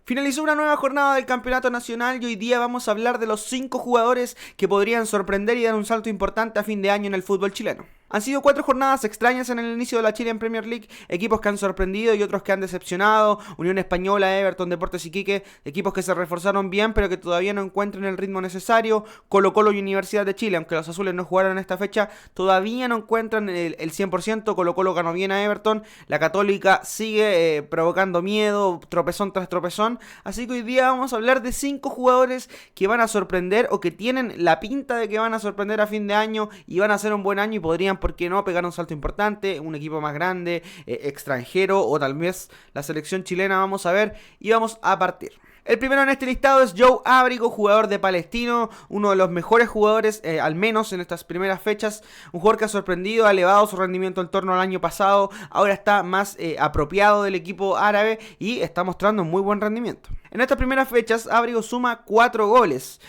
Finalizó una nueva jornada del campeonato nacional y hoy día vamos a hablar de los 5 jugadores que podrían sorprender y dar un salto importante a fin de año en el fútbol chileno. Han sido 4 jornadas extrañas en el inicio de la Chilean Premier League, equipos que han sorprendido y otros que han decepcionado, Unión Española, Everton, Deportes Iquique, equipos que se reforzaron bien pero que todavía no encuentran el ritmo necesario, Colo-Colo y Universidad de Chile, aunque los azules no jugaron en esta fecha, todavía no encuentran el 100%, Colo-Colo ganó bien a Everton, la Católica sigue provocando miedo, tropezón tras tropezón, así que hoy día vamos a hablar de 5 jugadores que van a sorprender o que tienen la pinta de que van a sorprender a fin de año y van a hacer un buen año y podrían, ¿por qué no?, pegar un salto importante, un equipo más grande, extranjero o tal vez la selección chilena. Vamos a ver y vamos a partir. El primero en este listado es Joe Ábrigo, jugador de Palestino, uno de los mejores jugadores, al menos en estas primeras fechas, un jugador que ha sorprendido, ha elevado su rendimiento en torno al año pasado, ahora está más apropiado del equipo árabe y está mostrando un muy buen rendimiento. En estas primeras fechas, Ábrigo suma 4 goles.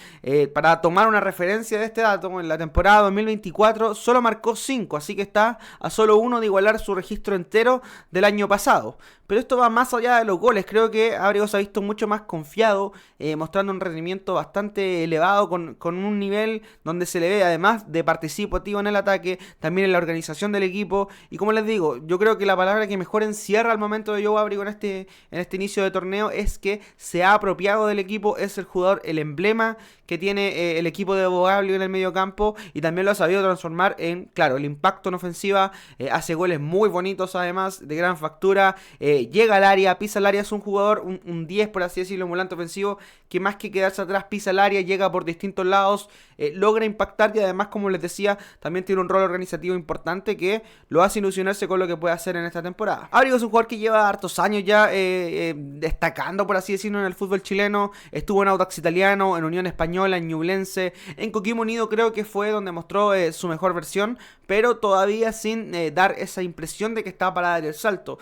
Para tomar una referencia de este dato, en la temporada 2024 solo marcó 5, así que está a solo 1 de igualar su registro entero del año pasado. Pero esto va más allá de los goles, creo que Ábrigo se ha visto mucho más confiado, mostrando un rendimiento bastante elevado, con un nivel donde se le ve, además de participativo en el ataque, también en la organización del equipo. Y como les digo, yo creo que la palabra que mejor encierra al momento de Joe Ábrigo en este inicio de torneo es que se ha apropiado del equipo, es el jugador, el emblema que tiene el equipo de Bogaglio en el medio campo y también lo ha sabido transformar en, claro, el impacto en ofensiva, hace goles muy bonitos además, de gran factura, llega al área, pisa el área, es un jugador, un 10 por así decirlo, un volante ofensivo que más que quedarse atrás pisa el área, llega por distintos lados, logra impactar y además, como les decía, también tiene un rol organizativo importante que lo hace ilusionarse con lo que puede hacer en esta temporada. Ábrigo es un jugador que lleva hartos años ya destacando, por así decirlo, en el fútbol chileno, estuvo en Audax Italiano, en Unión Española, en Ñublense, en Coquimbo Unido creo que fue donde mostró su mejor versión, pero todavía sin dar esa impresión de que estaba para dar el salto.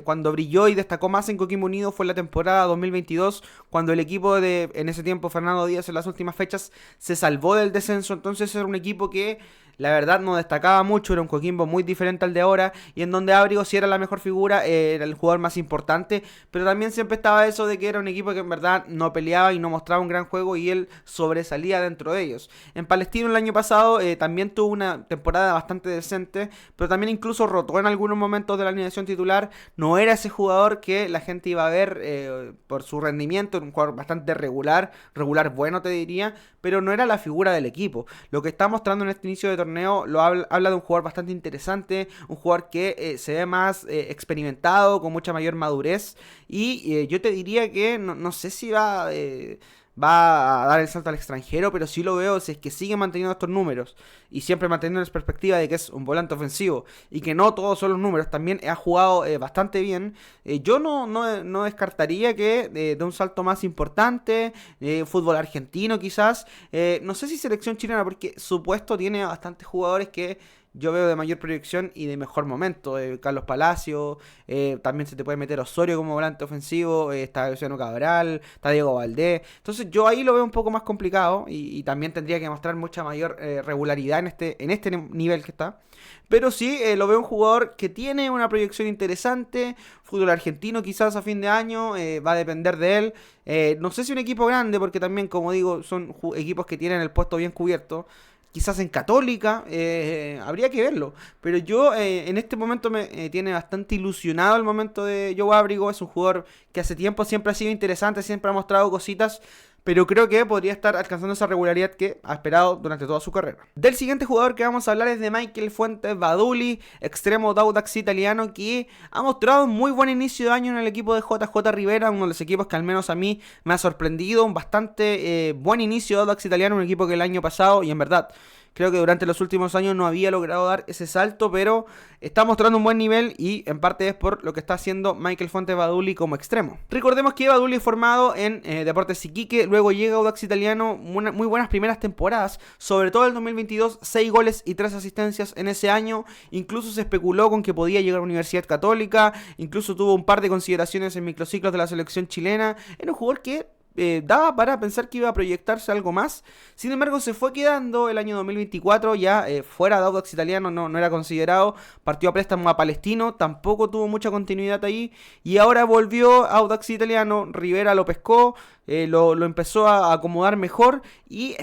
Cuando brilló y destacó más en Coquimbo Unido fue en la temporada 2022, cuando el equipo de, en ese tiempo, Fernando Díaz en las últimas fechas se salvó del descenso. Entonces era un equipo que la verdad no destacaba mucho, era un Coquimbo muy diferente al de ahora y en donde Ábrigo sí era la mejor figura, era el jugador más importante, pero también siempre estaba eso de que era un equipo que en verdad no peleaba y no mostraba un gran juego y él sobresalía dentro de ellos. En Palestino el año pasado también tuvo una temporada bastante decente, pero también incluso rotó en algunos momentos de la alineación titular, no era ese jugador que la gente iba a ver por su rendimiento, un jugador bastante regular bueno te diría, pero no era la figura del equipo. Lo que está mostrando en este inicio de torneo habla de un jugador bastante interesante, un jugador que se ve más experimentado, con mucha mayor madurez y yo te diría que no sé si va a dar el salto al extranjero, pero sí lo veo si es que sigue manteniendo estos números y siempre manteniendo la perspectiva de que es un volante ofensivo y que no todos son los números, también ha jugado bastante bien. Yo no descartaría que de un salto más importante, fútbol argentino quizás, no sé si selección chilena, porque su puesto tiene bastantes jugadores que yo veo de mayor proyección y de mejor momento. Carlos Palacio, también se te puede meter Osorio como volante ofensivo, está Luciano Cabral, está Diego Valdés. Entonces yo ahí lo veo un poco más complicado y también tendría que mostrar mucha mayor regularidad en este nivel que está. Pero sí, lo veo un jugador que tiene una proyección interesante, fútbol argentino quizás a fin de año, va a depender de él. No sé si un equipo grande, porque también, como digo, son equipos que tienen el puesto bien cubierto. Quizás en Católica, habría que verlo. Pero yo en este momento me tiene bastante ilusionado el momento de Joe Ábrigo. Es un jugador que hace tiempo siempre ha sido interesante, siempre ha mostrado cositas, pero creo que podría estar alcanzando esa regularidad que ha esperado durante toda su carrera. Del siguiente jugador que vamos a hablar es de Michael Fuentes Baduli, extremo de Audax Italiano, que ha mostrado un muy buen inicio de año en el equipo de JJ Rivera, uno de los equipos que al menos a mí me ha sorprendido, un bastante buen inicio de Audax Italiano, un equipo que el año pasado, y en verdad creo que durante los últimos años no había logrado dar ese salto, pero está mostrando un buen nivel y en parte es por lo que está haciendo Michael Fuentes Baduli como extremo. Recordemos que Baduli es formado en Deportes Iquique, luego llega a Audax Italiano, muy buenas primeras temporadas, sobre todo el 2022, 6 goles y 3 asistencias en ese año, incluso se especuló con que podía llegar a la Universidad Católica, incluso tuvo un par de consideraciones en microciclos de la selección chilena, era un jugador que daba para pensar que iba a proyectarse algo más. Sin embargo, se fue quedando el año 2024 ya fuera de Audax Italiano, no era considerado. Partió a préstamo a Palestino, tampoco tuvo mucha continuidad ahí. Y ahora volvió a Audax Italiano, Rivera lo pescó, lo empezó a acomodar mejor y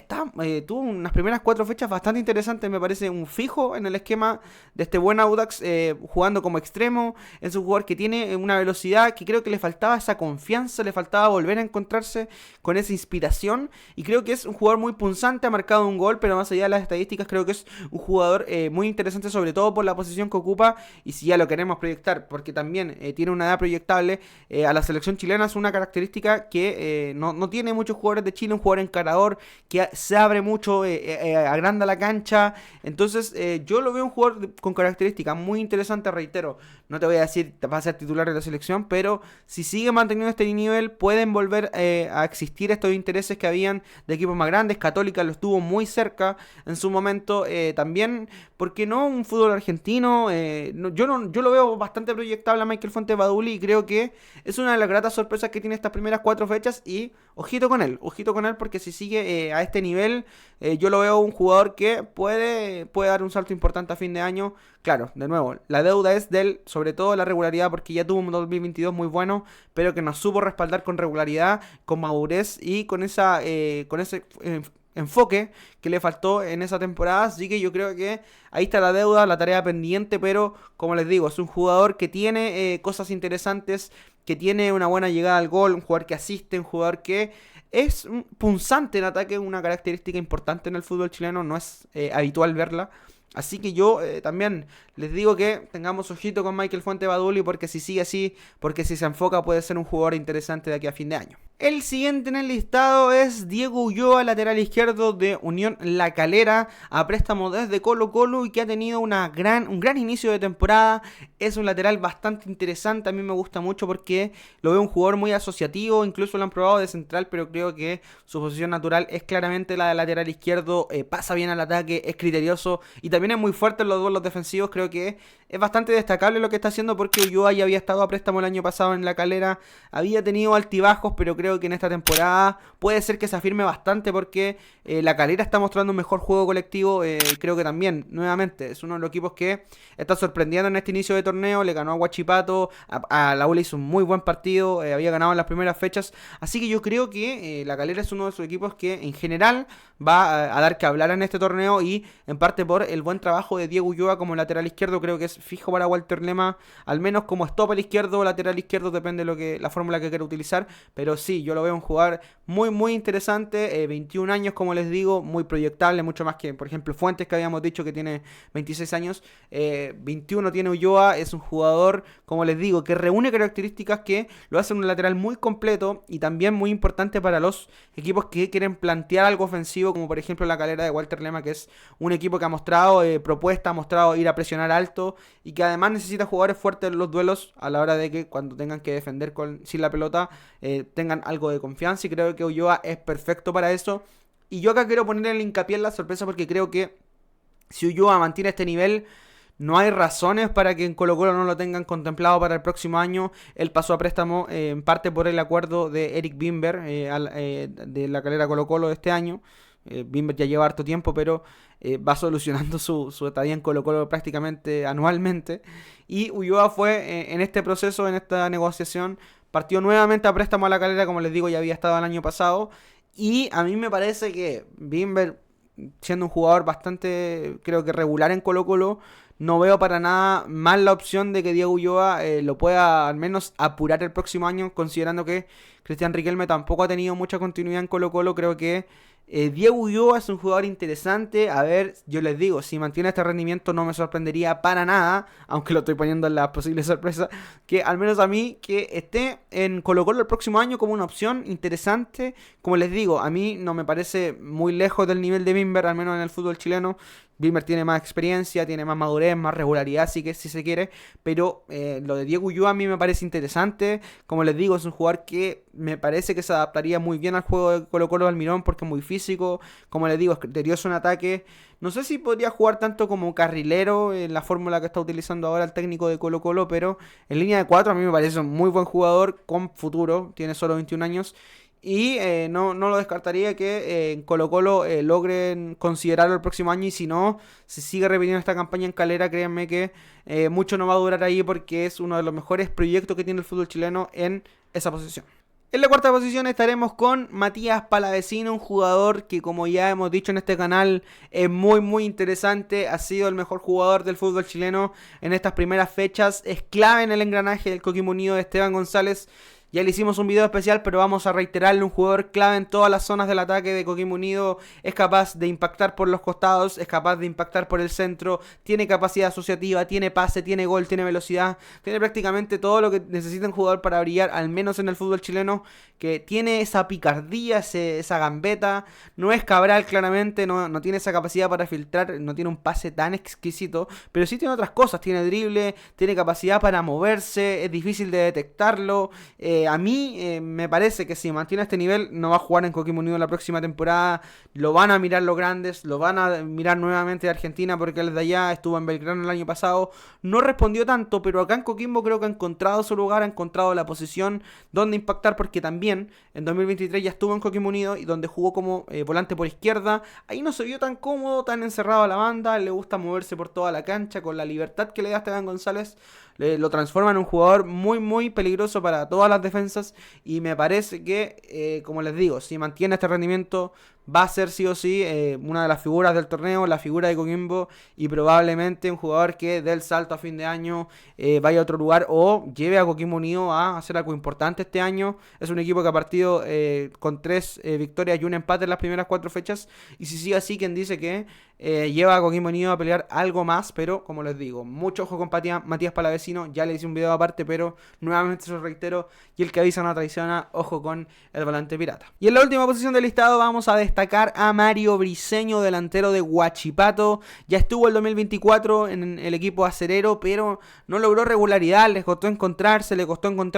tuvo unas primeras 4 fechas bastante interesantes. Me parece un fijo en el esquema de este buen Audax, jugando como extremo. Es un jugador que tiene una velocidad que creo que le faltaba esa confianza, le faltaba volver a encontrarse con esa inspiración. Y creo que es un jugador muy punzante, ha marcado un gol, pero más allá de las estadísticas, creo que es un jugador muy interesante, sobre todo por la posición que ocupa. Y si ya lo queremos proyectar, porque también tiene una edad proyectable, a la selección chilena es una característica que no tiene muchos jugadores de Chile, un jugador encarador que se abre mucho, agranda la cancha. Entonces yo lo veo un jugador con características muy interesantes, reitero. No te voy a decir va a ser titular de la selección, pero si sigue manteniendo este nivel pueden volver a existir estos intereses que habían de equipos más grandes. Católica lo estuvo muy cerca en su momento, también, ¿por qué no? Un fútbol argentino, yo lo veo bastante proyectable a Michael Fuentes Baduli y creo que es una de las gratas sorpresas que tiene estas primeras 4 fechas y ojito con él porque si sigue a este nivel, yo lo veo un jugador que puede dar un salto importante a fin de año. Claro, de nuevo, la deuda es de él, sobre todo la regularidad, porque ya tuvo un 2022 muy bueno, pero que nos supo respaldar con regularidad, con madurez y con ese enfoque que le faltó en esa temporada. Así que yo creo que ahí está la deuda, la tarea pendiente, pero como les digo, es un jugador que tiene cosas interesantes, que tiene una buena llegada al gol, un jugador que asiste, un jugador que es punzante en ataque, una característica importante en el fútbol chileno, no es habitual verla. Así que yo también les digo que tengamos ojito con Michael Fuente Baduli, porque si sigue así, porque si se enfoca puede ser un jugador interesante de aquí a fin de año. El siguiente en el listado es Diego Ulloa, lateral izquierdo de Unión La Calera, a préstamo desde Colo Colo y que ha tenido un gran inicio de temporada. Es un lateral bastante interesante, a mí me gusta mucho porque lo veo un jugador muy asociativo, incluso lo han probado de central, pero creo que su posición natural es claramente la de lateral izquierdo, pasa bien al ataque, es criterioso y también es muy fuerte en los duelos defensivos. Creo que es bastante destacable lo que está haciendo porque Ulloa ya había estado a préstamo el año pasado en La Calera, había tenido altibajos, pero creo que en esta temporada puede ser que se afirme bastante porque La Calera está mostrando un mejor juego colectivo. Creo que también, nuevamente, es uno de los equipos que está sorprendiendo en este inicio de torneo. Le ganó a Huachipato, a la U le hizo un muy buen partido, había ganado en las primeras fechas. Así que yo creo que La Calera es uno de esos equipos que en general va a dar que hablar en este torneo y en parte por el buen trabajo de Diego Ulloa como lateral izquierdo. Creo que es fijo para Walter Lema, al menos como stopper izquierdo o lateral izquierdo, depende de la fórmula que quiera utilizar, pero sí, yo lo veo un jugador muy interesante, 21 años como les digo, muy proyectable, mucho más que por ejemplo Fuentes, que habíamos dicho que tiene 26 años, 21 tiene Ulloa. Es un jugador, como les digo, que reúne características que lo hacen un lateral muy completo y también muy importante para los equipos que quieren plantear algo ofensivo, como por ejemplo La Calera de Walter Lema, que es un equipo que ha mostrado propuesta, ha mostrado ir a presionar alto y que además necesita jugadores fuertes en los duelos a la hora de que cuando tengan que defender sin la pelota tengan algo de confianza, y creo que Ulloa es perfecto para eso. Y yo acá quiero poner el hincapié en la sorpresa porque creo que si Ulloa mantiene este nivel, no hay razones para que en Colo Colo no lo tengan contemplado para el próximo año. Él pasó a préstamo en parte por el acuerdo de Eric Bimber de La Calera Colo Colo de este año. Bimber ya lleva harto tiempo, pero va solucionando su estadía en Colo Colo prácticamente anualmente. Y Ulloa fue en este proceso, en esta negociación, partió nuevamente a préstamo a La Calera, como les digo, ya había estado el año pasado. Y a mí me parece que Bimber, siendo un jugador bastante, creo que regular en Colo Colo, no veo para nada mal la opción de que Diego Ulloa lo pueda al menos apurar el próximo año, considerando que Cristian Riquelme tampoco ha tenido mucha continuidad en Colo Colo. Creo que Diego Ulloa es un jugador interesante. A ver, yo les digo, si mantiene este rendimiento no me sorprendería para nada, aunque lo estoy poniendo en la posible sorpresa, que al menos a mí que esté en Colo Colo el próximo año como una opción interesante. Como les digo, a mí no me parece muy lejos del nivel de Bimber, al menos en el fútbol chileno. Bimber tiene más experiencia, tiene más madurez, más regularidad, así que si se quiere, pero lo de Diego Ulloa a mí me parece interesante. Como les digo, es un jugador que me parece que se adaptaría muy bien al juego de Colo Colo de Almirón porque es muy físico, como les digo, es criterioso en ataque. No sé si podría jugar tanto como carrilero en la fórmula que está utilizando ahora el técnico de Colo Colo, pero en línea de 4 a mí me parece un muy buen jugador con futuro, tiene solo 21 años. Y no lo descartaría que en Colo-Colo logren considerarlo el próximo año. Y si no, se sigue repitiendo esta campaña en Calera, créanme que mucho no va a durar ahí, porque es uno de los mejores proyectos que tiene el fútbol chileno en esa posición. En la cuarta posición estaremos con Matías Palavecino, un jugador que, como ya hemos dicho en este canal, es muy interesante. Ha sido el mejor jugador del fútbol chileno en estas primeras fechas. Es clave en el engranaje del Coquimbo Unido de Esteban González. Ya le hicimos un video especial, pero vamos a reiterarle: un jugador clave en todas las zonas del ataque de Coquimbo Unido. Es capaz de impactar por los costados, es capaz de impactar por el centro, tiene capacidad asociativa, tiene pase, tiene gol, tiene velocidad, tiene prácticamente todo lo que necesita un jugador para brillar, al menos en el fútbol chileno, que tiene esa picardía, esa gambeta. No es Cabral, claramente, no tiene esa capacidad para filtrar, no tiene un pase tan exquisito, pero sí tiene otras cosas: tiene drible, tiene capacidad para moverse, es difícil de detectarlo. A mí me parece que si mantiene este nivel no va a jugar en Coquimbo Unido la próxima temporada. Lo van a mirar los grandes, lo van a mirar nuevamente de Argentina, porque él es de allá, estuvo en Belgrano el año pasado, no respondió tanto, pero acá en Coquimbo creo que ha encontrado su lugar, ha encontrado la posición donde impactar, porque también en 2023 ya estuvo en Coquimbo Unido, y donde jugó como volante por izquierda. Ahí no se vio tan cómodo, tan encerrado a la banda. Le gusta moverse por toda la cancha con la libertad que le da Esteban González. Lo transforma en un jugador muy peligroso para todas las defensas, y me parece que, como les digo, si mantiene este rendimiento, va a ser sí o sí una de las figuras del torneo, la figura de Coquimbo, y probablemente un jugador que dé el salto a fin de año, vaya a otro lugar o lleve a Coquimbo Unido a hacer algo importante este año. Es un equipo que ha partido con 3 victorias y un empate en las primeras 4 fechas, y si sigue así, quien dice que lleva a Coquimbo Unido a pelear algo más. Pero como les digo, mucho ojo con Matías Palavecino. Ya le hice un video aparte, pero nuevamente se lo reitero: y el que avisa no traiciona. Ojo con el volante pirata. Y en la última posición del listado vamos a destacar a Mario Briseño, delantero de Huachipato. Ya estuvo el 2024 en el equipo acerero, pero no logró regularidad, le costó encontrar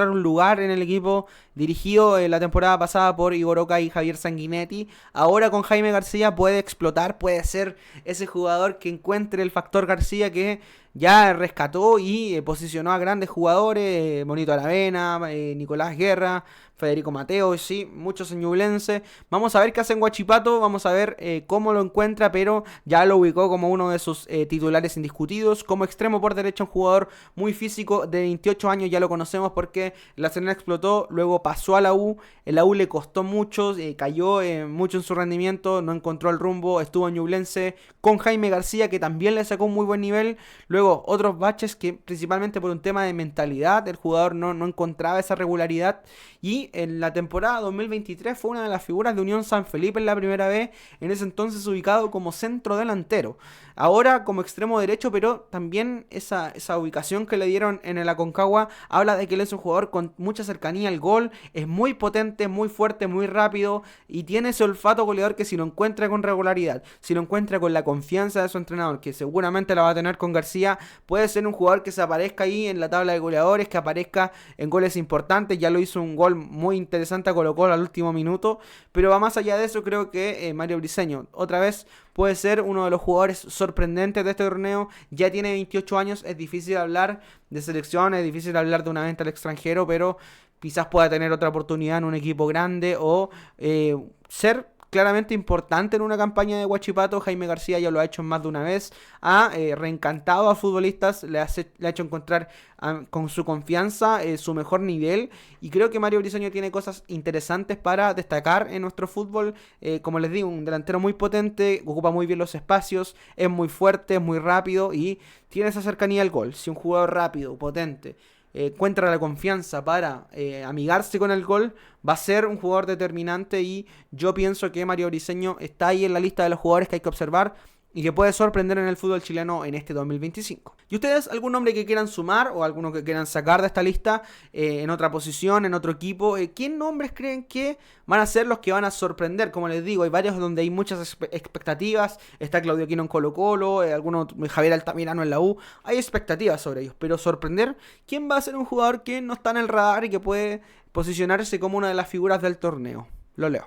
un lugar en el equipo dirigido la temporada pasada por Igor Oca y Javier Sanguinetti. Ahora con Jaime García puede explotar, puede ser ese jugador que encuentre el factor García, que ya rescató y posicionó a grandes jugadores: Monito Aravena, Nicolás Guerra, Federico Mateo, sí, muchos en Ñublense. Vamos a ver qué hace en Huachipato, vamos a ver cómo lo encuentra, pero ya lo ubicó como uno de sus titulares indiscutidos. Como extremo por derecha, un jugador muy físico de 28 años, ya lo conocemos porque la Serena explotó, luego pasó a la U, en la U le costó mucho, cayó mucho en su rendimiento, no encontró el rumbo, estuvo en Ñublense con Jaime García, que también le sacó un muy buen nivel. Luego otros baches que principalmente por un tema de mentalidad, el jugador no encontraba esa regularidad, y en la temporada 2023 fue una de las figuras de Unión San Felipe en la primera vez, en ese entonces ubicado como centro delantero. Ahora como extremo derecho, pero también esa ubicación que le dieron en el Aconcagua habla de que él es un jugador con mucha cercanía al gol, es muy potente, muy fuerte, muy rápido, y tiene ese olfato goleador que, si lo encuentra con regularidad, si lo encuentra con la confianza de su entrenador, que seguramente la va a tener con García, puede ser un jugador que se aparezca ahí en la tabla de goleadores, que aparezca en goles importantes. Ya lo hizo un gol muy interesante a Colo-Colo al último minuto, pero va más allá de eso. Creo que Mario Briseño otra vez puede ser uno de los jugadores sorprendentes de este torneo. Ya tiene 28 años, es difícil hablar de selección, es difícil hablar de una venta al extranjero, pero quizás pueda tener otra oportunidad en un equipo grande o ser claramente importante en una campaña de Huachipato. Jaime García ya lo ha hecho más de una vez, ha reencantado a futbolistas, le ha hecho encontrar con su confianza su mejor nivel, y creo que Mario Briseño tiene cosas interesantes para destacar en nuestro fútbol. Como les digo, un delantero muy potente, ocupa muy bien los espacios, es muy fuerte, es muy rápido y tiene esa cercanía al gol. Si un jugador rápido, potente, encuentra la confianza para amigarse con el gol, va a ser un jugador determinante, y yo pienso que Mario Briseño está ahí en la lista de los jugadores que hay que observar y que puede sorprender en el fútbol chileno en este 2025. ¿Y ustedes algún nombre que quieran sumar o alguno que quieran sacar de esta lista en otra posición, en otro equipo? ¿Qué nombres creen que van a ser los que van a sorprender? Como les digo, hay varios donde hay muchas expectativas. Está Claudio Aquino en Colo-Colo, Javier Altamirano en la U. Hay expectativas sobre ellos, pero sorprender, ¿quién va a ser un jugador que no está en el radar y que puede posicionarse como una de las figuras del torneo? Lo leo.